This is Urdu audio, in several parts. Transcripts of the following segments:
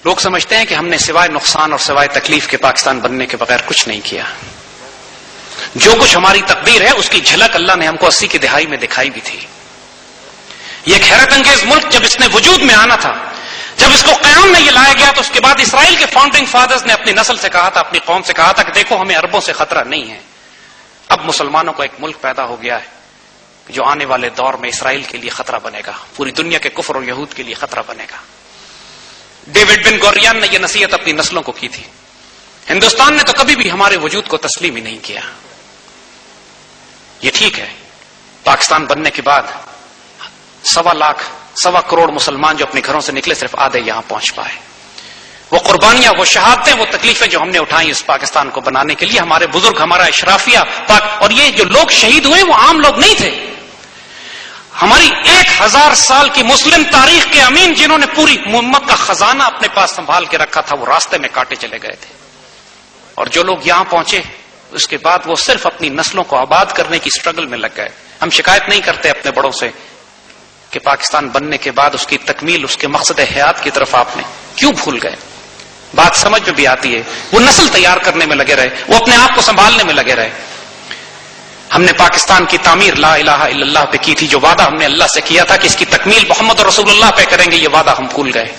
لوگ سمجھتے ہیں کہ ہم نے سوائے نقصان اور سوائے تکلیف کے پاکستان بننے کے بغیر کچھ نہیں کیا. جو کچھ ہماری تقدیر ہے اس کی جھلک اللہ نے ہم کو 80 کی دہائی میں دکھائی بھی تھی. یہ ایک حیرت انگیز ملک جب اس نے وجود میں آنا تھا، جب اس کو قیام میں یہ لایا گیا، تو اس کے بعد اسرائیل کے فاؤنڈنگ فادرز نے اپنی نسل سے کہا تھا، اپنی قوم سے کہا تھا کہ دیکھو ہمیں عربوں سے خطرہ نہیں ہے. اب مسلمانوں کو ایک ملک پیدا ہو گیا ہے جو آنے والے دور میں اسرائیل کے لیے خطرہ بنے گا، پوری دنیا کے کفر اور یہود کے لیے خطرہ بنے گا. ڈیوڈ بن گوریان نے یہ نصیحت اپنی نسلوں کو کی تھی. ہندوستان نے تو کبھی بھی ہمارے وجود کو تسلیم ہی نہیں کیا. یہ ٹھیک ہے، پاکستان بننے کے بعد 1.25 کروڑ مسلمان جو اپنے گھروں سے نکلے، صرف آدھے یہاں پہنچ پائے. وہ قربانیاں، وہ شہادتیں، وہ تکلیفیں جو ہم نے اٹھائیں اس پاکستان کو بنانے کے لیے، ہمارے بزرگ، ہمارا اشرافیہ اور یہ جو لوگ شہید ہوئے وہ عام لوگ نہیں تھے. ہماری 1000 سال کی مسلم تاریخ کے امین جنہوں نے پوری امت کا خزانہ اپنے پاس سنبھال کے رکھا تھا، وہ راستے میں کاٹے چلے گئے تھے. اور جو لوگ یہاں پہنچے اس کے بعد وہ صرف اپنی نسلوں کو آباد کرنے کی سٹرگل میں لگ گئے. ہم شکایت نہیں کرتے اپنے بڑوں سے کہ پاکستان بننے کے بعد اس کی تکمیل، اس کے مقصد حیات کی طرف آپ نے کیوں بھول گئے. بات سمجھ میں بھی آتی ہے. وہ نسل تیار کرنے میں لگے رہے، وہ اپنے آپ کو سنبھالنے میں لگے رہے. ہم نے پاکستان کی تعمیر لا الہ الا اللہ پہ کی تھی. جو وعدہ ہم نے اللہ سے کیا تھا کہ اس کی تکمیل محمد رسول اللہ پہ کریں گے، یہ وعدہ ہم بھول گئے.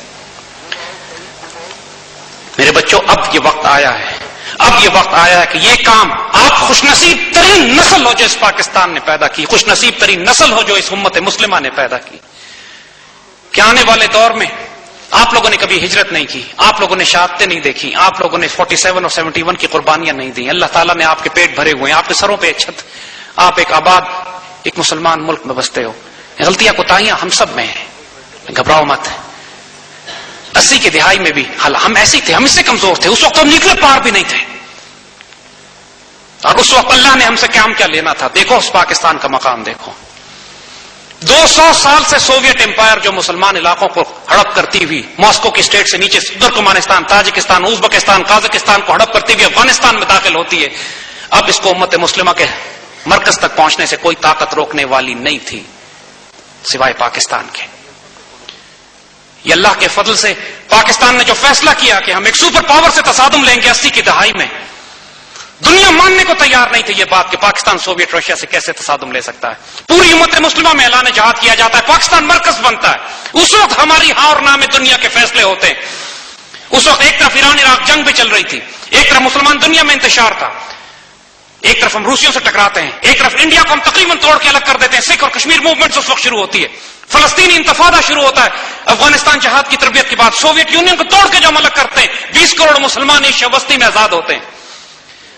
میرے بچوں، اب یہ وقت آیا ہے، اب یہ وقت آیا ہے کہ یہ کام آپ خوش نصیب ترین نسل ہو جو اس پاکستان نے پیدا کی، خوش نصیب ترین نسل ہو جو اس امت مسلمہ نے پیدا کی، کہ آنے والے دور میں آپ لوگوں نے کبھی ہجرت نہیں کی، آپ لوگوں نے شہادتیں نہیں دیکھی، آپ لوگوں نے 47 اور 71 کی قربانیاں نہیں دی. اللہ تعالیٰ نے آپ کے پیٹ بھرے ہوئے ہیں، آپ کے سروں پہ ایک چھت، آپ ایک آباد ایک مسلمان ملک میں بستے ہو. غلطیاں کوتاہیاں ہم سب میں ہیں، گھبراؤ مت. 80 کی دہائی میں بھی ہم ایسے تھے، ہم اس سے کمزور تھے. اس وقت ہم نکلے پار بھی نہیں تھے، اور اس وقت اللہ نے ہم سے کیا لینا تھا. دیکھو اس پاکستان کا مقام دیکھو. 200 سال سے سوویت امپائر جو مسلمان علاقوں کو ہڑپ کرتی ہوئی، ماسکو کی اسٹیٹ سے نیچے ترکمانستان، تاجکستان، ازبکستان، قازقستان کو ہڑپ کرتی ہوئی افغانستان میں داخل ہوتی ہے. اب اس کو امت مسلمہ کے مرکز تک پہنچنے سے کوئی طاقت روکنے والی نہیں تھی سوائے پاکستان کے. یہ اللہ کے فضل سے پاکستان نے جو فیصلہ کیا کہ ہم ایک سپر پاور سے تصادم لیں گے 80 کی دہائی میں، دنیا ماننے کو تیار نہیں تھی یہ بات کہ پاکستان سوویت رشیا سے کیسے تصادم لے سکتا ہے. پوری امت مسلمہ میں اعلان جہاد کیا جاتا ہے، پاکستان مرکز بنتا ہے. اس وقت ہماری ہاں اور نہ میں دنیا کے فیصلے ہوتے ہیں. اس وقت ایک طرف ایران عراق جنگ بھی چل رہی تھی، ایک طرف مسلمان دنیا میں انتشار تھا، ایک طرف ہم روسیوں سے ٹکراتے ہیں، ایک طرف انڈیا کو ہم تقریباً توڑ کے الگ کر دیتے ہیں. سکھ اور کشمیر موومنٹ اس وقت شروع ہوتی ہے، فلسطینی انتفاضہ شروع ہوتا ہے. افغانستان جہاد کی تربیت کے بعد سوویت یونین کو توڑ کے جو ہم الگ کرتے ہیں، 20 کروڑ مسلمان اس وسطی میں آزاد ہوتے ہیں.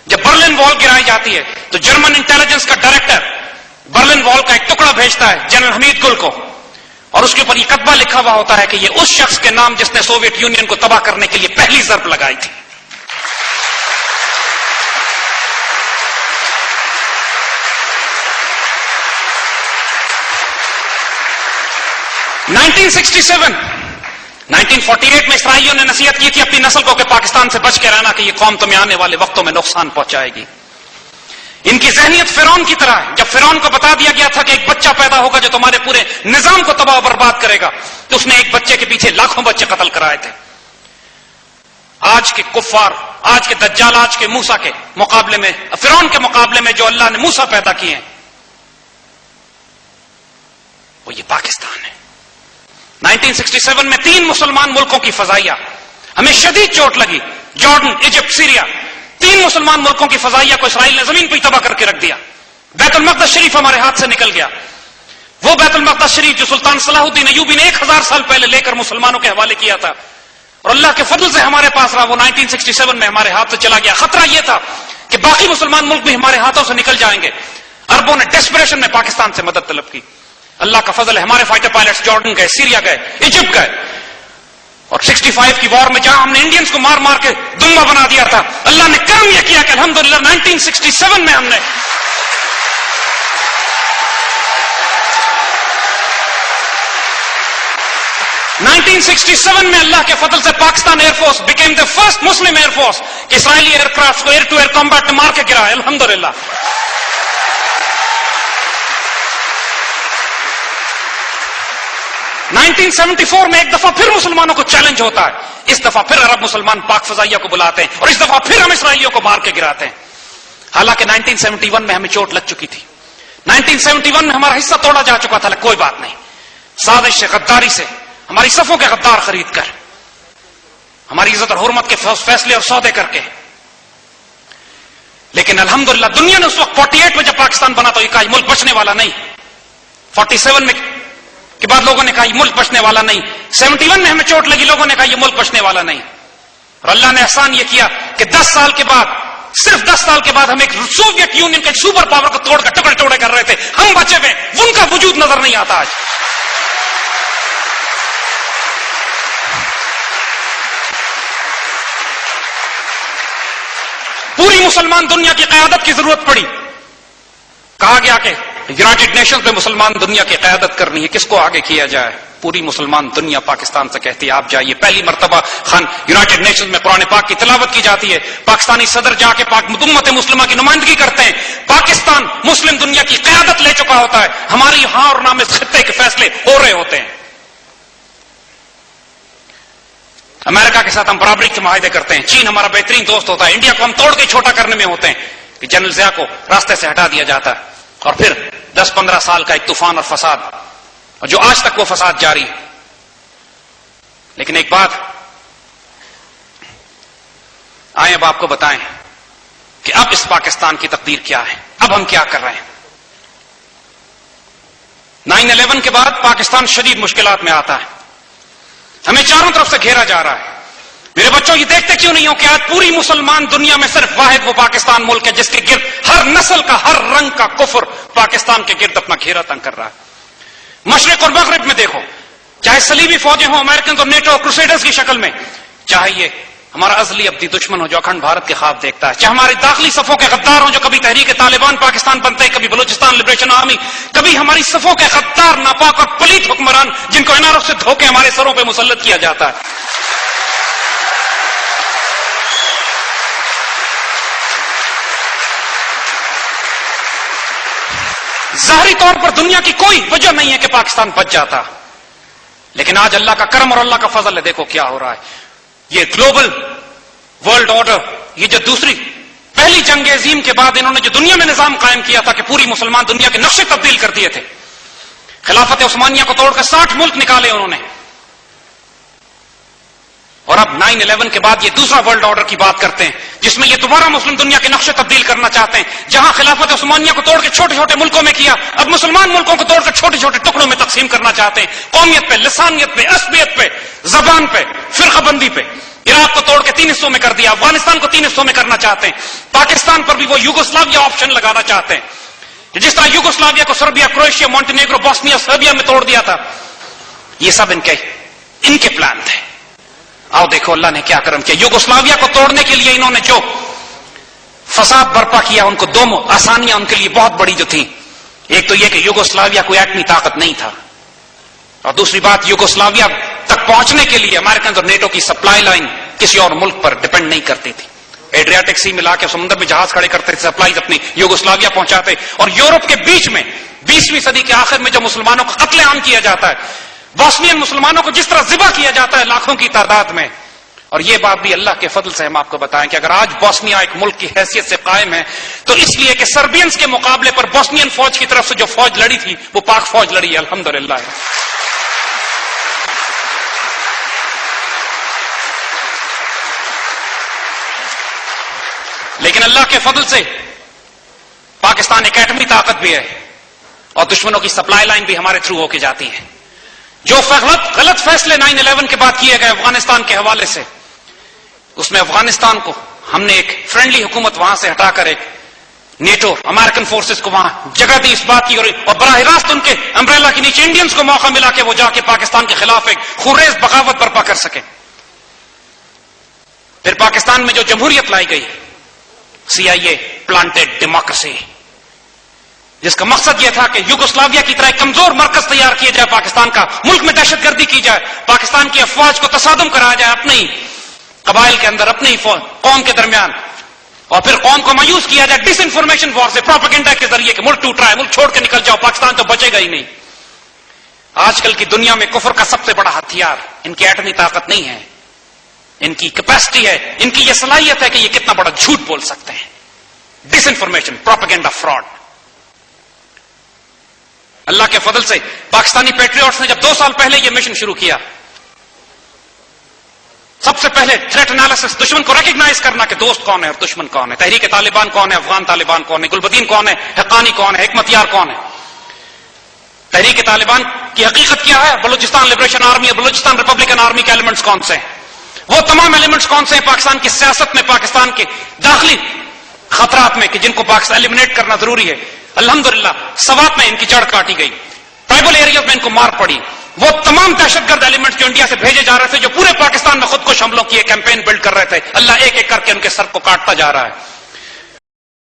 جب برلن وال گرائی جاتی ہے تو جرمن انٹیلیجنس کا ڈائریکٹر برلن وال کا ایک ٹکڑا بھیجتا ہے جنرل حمید گل کو، اور اس کے اوپر یہ کتبہ لکھا ہوا ہوتا ہے کہ یہ اس شخص کے نام جس نے سوویت یونین کو تباہ کرنے کے لیے پہلی ضرب لگائی تھی. (1967) 1948 میں اسرائیلیوں نے نصیحت کی تھی اپنی نسل کو کہ پاکستان سے بچ کے رہنا کہ یہ قوم تمہیں آنے والے وقتوں میں نقصان پہنچائے گی. ان کی ذہنیت فرعون کی طرح ہے. جب فرعون کو بتا دیا گیا تھا کہ ایک بچہ پیدا ہوگا جو تمہارے پورے نظام کو تباہ و برباد کرے گا، تو اس نے ایک بچے کے پیچھے لاکھوں بچے قتل کرائے تھے. آج کے کفار، آج کے دجال، آج کے موسیٰ کے مقابلے میں، فرعون کے مقابلے میں جو اللہ نے موسیٰ پیدا کیے ہیں، وہ یہ پاکستان ہے. 1967 میں 3 مسلمان ملکوں کی فضائیہ ہمیں شدید چوٹ لگی. جارڈن، ایجپٹ، سیریا، 3 مسلمان ملکوں کی فضائیہ کو اسرائیل نے زمین پہ ہی تباہ کر کے رکھ دیا. بیت المقدس شریف ہمارے ہاتھ سے نکل گیا. وہ بیت المقدس شریف جو سلطان صلاح الدین ایوبی نے 1000 سال پہلے لے کر مسلمانوں کے حوالے کیا تھا، اور اللہ کے فضل سے ہمارے پاس رہا، وہ 1967 میں ہمارے ہاتھ سے چلا گیا. خطرہ یہ تھا کہ باقی مسلمان ملک بھی ہمارے ہاتھوں سے نکل جائیں گے. عربوں نے ڈیسپریشن میں پاکستان سے مدد طلب کی. اللہ کا فضل ہے، ہمارے فائٹر پائلٹس جارڈن گئے، سیریا گئے، ایجپٹ گئے، اور 65 کی وار میں جہاں ہم نے انڈینز کو مار مار کے دمبا بنا دیا تھا، اللہ نے کرم یہ کیا کہ الحمدللہ 1967 میں ہم نے 1967 میں اللہ کے فضل سے Pakistan air force became the first Muslim Air Force کہ اسرائیلی ایئر کرافٹ کو ایئر ٹو ایئر کمبیٹ میں مار کے گرا ہے. الحمدللہ. 1974 میں ایک دفعہ پھر مسلمانوں کو چیلنج ہوتا ہے. اس دفعہ پھر عرب مسلمان پاک فضائیہ کو بلاتے ہیں اور اس دفعہ پھر ہم اسرائیلیوں کو مار کے گراتے ہیں. حالانکہ 1971 میں ہمیں چوٹ لگ چکی تھی. 1971 میں ہمارا حصہ توڑا جا چکا تھا. کوئی بات نہیں, سازش سے, غداری سے, ہماری صفوں کے غدار خرید کر, ہماری عزت اور حرمت کے فیصلے اور سودے کر کے. لیکن الحمدللہ دنیا نے اس وقت 48 میں جب پاکستان بنا تو یہ کہا یہ ملک بچنے والا نہیں. 47 میں کے بعد لوگوں نے کہا یہ ملک بچنے والا نہیں. 71 میں ہمیں چوٹ لگی, لوگوں نے کہا یہ ملک بچنے والا نہیں. اور اللہ نے احسان یہ کیا کہ 10 سال کے بعد, صرف 10 سال کے بعد ہم ایک سوویت یونین کے سپر پاور کو توڑ کر ٹکڑے ٹوڑے کر رہے تھے. ہم بچے ہوئے, ان کا وجود نظر نہیں آتا آج. پوری مسلمان دنیا کی قیادت کی ضرورت پڑی. کہا گیا کہ یونائٹڈ نیشنز میں مسلمان دنیا کی قیادت کرنی ہے, کس کو آگے کیا جائے؟ پوری مسلمان دنیا پاکستان سے کہتی ہے آپ جائیے. پہلی مرتبہ یونائٹڈ نیشنز میں قرآن پاک کی تلاوت کی جاتی ہے. پاکستانی صدر جا کے پاک امت مسلمہ کی نمائندگی کرتے ہیں. پاکستان مسلم دنیا کی قیادت لے چکا ہوتا ہے. ہماری ہاں اور نام اس خطے کے فیصلے ہو رہے ہوتے ہیں. امریکہ کے ساتھ ہم برابری کے معاہدے کرتے ہیں. چین ہمارا بہترین دوست ہوتا ہے. انڈیا کو ہم توڑ کے چھوٹا کرنے میں ہوتے ہیں کہ جنرل ضیاء کو راستے سے ہٹا دیا جاتا ہے. اور پھر 10-15 سال کا ایک طوفان اور فساد, اور جو آج تک وہ فساد جاری ہے. لیکن ایک بات آئیں اب آپ کو بتائیں کہ اب اس پاکستان کی تقدیر کیا ہے, اب ہم کیا کر رہے ہیں. 9/11 کے بعد پاکستان شدید مشکلات میں آتا ہے. ہمیں چاروں طرف سے گھیرا جا رہا ہے. میرے بچوں یہ دیکھتے کیوں نہیں ہو کہ آج پوری مسلمان دنیا میں صرف واحد وہ پاکستان ملک ہے جس کے گرد ہر نسل کا, ہر رنگ کا کفر پاکستان کے گرد اپنا گھیرا تنگ کر رہا ہے. مشرق اور مغرب میں دیکھو, چاہے صلیبی فوجیں ہوں, امریکن اور نیٹو اور کروسیڈرز کی شکل میں, چاہے یہ ہمارا ازلی ابدی دشمن ہو جو اکھنڈ بھارت کے خواب دیکھتا ہے, چاہے ہماری داخلی صفوں کے غدار ہوں جو کبھی تحریک طالبان پاکستان بنتے ہیں, کبھی بلوچستان لبریشن آرمی, کبھی ہماری صفوں کے غدار ناپاک اور پلیت حکمران جن کو اناروں سے دھوکے ہمارے سروں پہ مسلط کیا جاتا ہے. ظاہری طور پر دنیا کی کوئی وجہ نہیں ہے کہ پاکستان بچ جاتا, لیکن آج اللہ کا کرم اور اللہ کا فضل ہے. دیکھو کیا ہو رہا ہے. یہ گلوبل ورلڈ آرڈر, یہ جو پہلی جنگ عظیم کے بعد انہوں نے جو دنیا میں نظام قائم کیا تھا کہ پوری مسلمان دنیا کے نقشے تبدیل کر دیے تھے. خلافت عثمانیہ کو توڑ کر 60 ملک نکالے انہوں نے. اور اب 9/11 کے بعد یہ دوسرا ورلڈ آرڈر کی بات کرتے ہیں جس میں یہ دوبارہ مسلم دنیا کے نقشے تبدیل کرنا چاہتے ہیں. جہاں خلافت عثمانیہ کو توڑ کے چھوٹے چھوٹے ملکوں میں کیا, اب مسلمان ملکوں کو توڑ کر چھوٹے چھوٹے ٹکڑوں میں تقسیم کرنا چاہتے ہیں. قومیت پہ, لسانیت پہ, عصبیت پہ, زبان پہ, فرقہ بندی پہ. عراق کو توڑ کے 3 حصوں میں کر دیا, افغانستان کو 3 حصوں میں کرنا چاہتے ہیں. پاکستان پر بھی وہ یوگوسلاویا آپشن لگانا چاہتے ہیں. جس طرح یوگوسلاویا کو سربیا, کروشیا, مونٹینیگرو, بوسنیا, سربیا میں توڑ دیا تھا. یہ سب ان کے پلان تھے. آؤ دیکھو اللہ نے کیا کرم کیا. یوگوسلاویا کو توڑنے کے لیے انہوں نے جو فساد برپا کیا, ان کو 2 آسانیاں ان کے لیے بہت بڑی جو تھی. ایک تو یہ کہ یوگوسلاویا کوئی ایٹمی طاقت نہیں تھا, اور دوسری بات یوگوسلاویا تک پہنچنے کے لیے امریکن اور نیٹو کی سپلائی لائن کسی اور ملک پر ڈپینڈ نہیں کرتی تھی. ایڈریاٹک سی ملا کے سمندر میں جہاز کھڑے کرتے تھے, سپلائیز اپنی یوگوسلاویا پہنچاتے. اور یورپ کے بیچ میں 20ویں صدی کے آخر میں جو مسلمانوں کا قتل عام کیا جاتا ہے, بوسنین مسلمانوں کو جس طرح ذبح کیا جاتا ہے لاکھوں کی تعداد میں, اور یہ بات بھی اللہ کے فضل سے ہم آپ کو بتائیں کہ اگر آج بوسنیا ایک ملک کی حیثیت سے قائم ہے تو اس لیے کہ سربینز کے مقابلے پر بوسنین فوج کی طرف سے جو فوج لڑی تھی وہ پاک فوج لڑی ہے, الحمدللہ. لیکن اللہ کے فضل سے پاکستان ایک ایٹمی طاقت بھی ہے, اور دشمنوں کی سپلائی لائن بھی ہمارے تھرو ہو کے جاتی ہے. جو غلط فیصلے 9/11 کے بعد کیے گئے افغانستان کے حوالے سے, اس میں افغانستان کو ہم نے ایک فرینڈلی حکومت وہاں سے ہٹا کر ایک نیٹو امریکن فورسز کو وہاں جگہ دی اس بات کی, اور براہ راست ان کے امبریلا کے نیچے انڈینز کو موقع ملا کہ وہ جا کے پاکستان کے خلاف ایک خونریز بغاوت برپا کر سکے. پھر پاکستان میں جو جمہوریت لائی گئی, CIA پلانٹڈ ڈیموکریسی, جس کا مقصد یہ تھا کہ یوگوسلاویا کی طرح ایک کمزور مرکز تیار کیا جائے پاکستان کا, ملک میں دہشت گردی کی جائے, پاکستان کی افواج کو تصادم کرایا جائے اپنے ہی قبائل کے اندر, اپنے ہی قوم کے درمیان, اور پھر قوم کو مایوس کیا جائے ڈس انفارمیشن وار سے, پروپیگنڈا کے ذریعے کہ ملک ٹوٹ رہا ہے, ملک چھوڑ کے نکل جاؤ, پاکستان تو بچے گا ہی نہیں. آج کل کی دنیا میں کفر کا سب سے بڑا ہتھیار ان کی ایٹمی طاقت نہیں ہے، ان کی کیپیسٹی ہے، ان کی یہ صلاحیت ہے کہ یہ کتنا بڑا جھوٹ بول سکتے ہیں. ڈس انفارمیشن، پروپیگنڈا، فراڈ. اللہ کے فضل سے پاکستانی پیٹریوٹس نے جب 2 سال پہلے یہ مشن شروع کیا، سب سے پہلے تھریٹ انالیسس، دشمن کو ریکگنائز کرنا کہ دوست کون ہے اور دشمن کون ہے، تحریک طالبان کون ہے، افغان طالبان کون ہے، گلبدین کون ہے، حقانی کون ہے، حکمت یار کون ہے. تحریک طالبان کی حقیقت کیا ہے، بلوچستان لبریشن آرمی اور بلوچستان ریپبلکن آرمی کے ایلیمنٹس کون سے ہیں، وہ تمام ایلیمنٹس کون سے ہیں پاکستان کی سیاست میں، پاکستان کے داخلی خطرات میں کہ جن کو پاکستان ایلیمنیٹ کرنا ضروری ہے. الحمدللہ سوات میں ان کی جڑ کاٹی گئی، ٹرائبل ایریاز میں ان کو مار پڑی. وہ تمام دہشت گرد ایلیمنٹس جو انڈیا سے بھیجے جا رہے تھے، جو پورے پاکستان میں خود کش حملوں کی ایک کیمپین بلڈ کر رہے تھے، اللہ ایک ایک کر کے ان کے سر کو کاٹتا جا رہا ہے.